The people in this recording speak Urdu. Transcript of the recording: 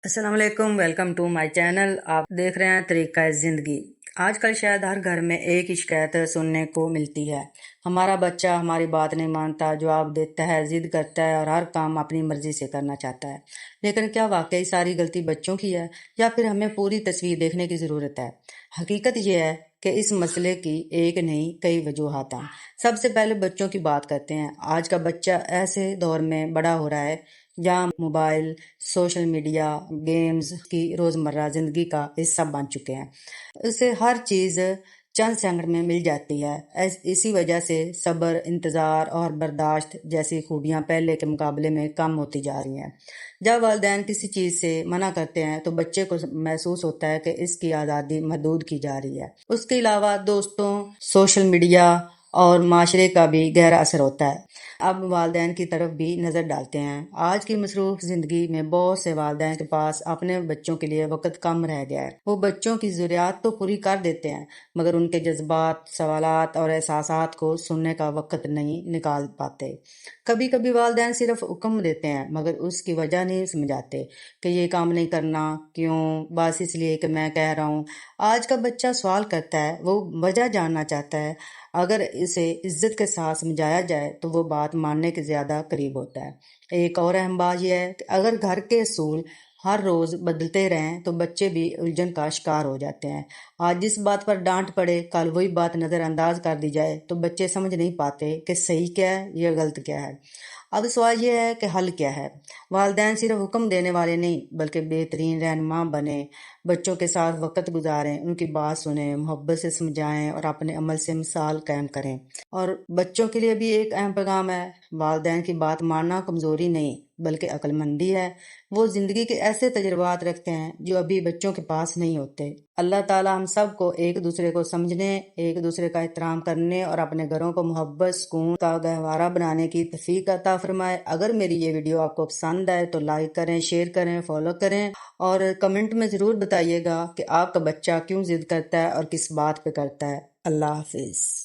السلام علیکم، ویلکم ٹو مائی چینل۔ آپ دیکھ رہے ہیں طریقہ زندگی۔ آج کل شاید ہر گھر میں ایک ہی شکایت سننے کو ملتی ہے، ہمارا بچہ ہماری بات نہیں مانتا، جواب دیتا ہے، ضد کرتا ہے اور ہر کام اپنی مرضی سے کرنا چاہتا ہے۔ لیکن کیا واقعی ساری غلطی بچوں کی ہے یا پھر ہمیں پوری تصویر دیکھنے کی ضرورت ہے؟ حقیقت یہ ہے کہ اس مسئلے کی ایک نہیں کئی وجوہات ہیں۔ سب سے پہلے بچوں کی بات کرتے ہیں۔ آج کا بچہ ایسے دور میں بڑا ہو رہا ہے جہاں موبائل، سوشل میڈیا، گیمز کی روزمرہ زندگی کا حصہ بن چکے ہیں۔ اسے ہر چیز چند سیکنڈ میں مل جاتی ہے۔ اسی وجہ سے صبر، انتظار اور برداشت جیسی خوبیاں پہلے کے مقابلے میں کم ہوتی جا رہی ہیں۔ جب والدین کسی چیز سے منع کرتے ہیں تو بچے کو محسوس ہوتا ہے کہ اس کی آزادی محدود کی جا رہی ہے۔ اس کے علاوہ دوستوں، سوشل میڈیا اور معاشرے کا بھی گہرا اثر ہوتا ہے۔ اب والدین کی طرف بھی نظر ڈالتے ہیں۔ آج کی مصروف زندگی میں بہت سے والدین کے پاس اپنے بچوں کے لیے وقت کم رہ گیا ہے۔ وہ بچوں کی ضروریات تو پوری کر دیتے ہیں مگر ان کے جذبات، سوالات اور احساسات کو سننے کا وقت نہیں نکال پاتے۔ کبھی کبھی والدین صرف حکم دیتے ہیں مگر اس کی وجہ نہیں سمجھاتے کہ یہ کام نہیں کرنا کیوں، بس اس لیے کہ میں کہہ رہا ہوں۔ آج کا بچہ سوال کرتا ہے، وہ وجہ جاننا چاہتا ہے۔ اگر اسے عزت کے ساتھ سمجھایا جائے تو وہ بات ماننے کے زیادہ قریب ہوتا ہے۔ ایک اور اہم بات یہ ہے کہ اگر گھر کے اصول ہر روز بدلتے رہیں تو بچے بھی الجھن کا شکار ہو جاتے ہیں۔ آج جس بات پر ڈانٹ پڑے کل وہی بات نظر انداز کر دی جائے تو بچے سمجھ نہیں پاتے کہ صحیح کیا ہے یا غلط کیا ہے۔ اب سوال یہ ہے کہ حل کیا ہے؟ والدین صرف حکم دینے والے نہیں بلکہ بہترین رہنما بنیں۔ بچوں کے ساتھ وقت گزاریں، ان کی بات سنیں، محبت سے سمجھائیں اور اپنے عمل سے مثال قائم کریں۔ اور بچوں کے لیے بھی ایک اہم پیغام ہے، والدین کی بات ماننا کمزوری نہیں بلکہ عقل مندی ہے۔ وہ زندگی کے ایسے تجربات رکھتے ہیں جو ابھی بچوں کے پاس نہیں ہوتے۔ اللہ تعالیٰ ہم سب کو ایک دوسرے کو سمجھنے، ایک دوسرے کا احترام کرنے اور اپنے گھروں کو محبت، سکون کا گہوارہ بنانے کی توفیق عطا فرمائے۔ اگر میری یہ ویڈیو آپ کو پسند آئے تو لائک کریں، شیئر کریں، فالو کریں اور کمنٹ میں ضرور بتائیے گا کہ آپ کا بچہ کیوں ضد کرتا ہے اور کس بات پہ کرتا ہے۔ اللہ حافظ۔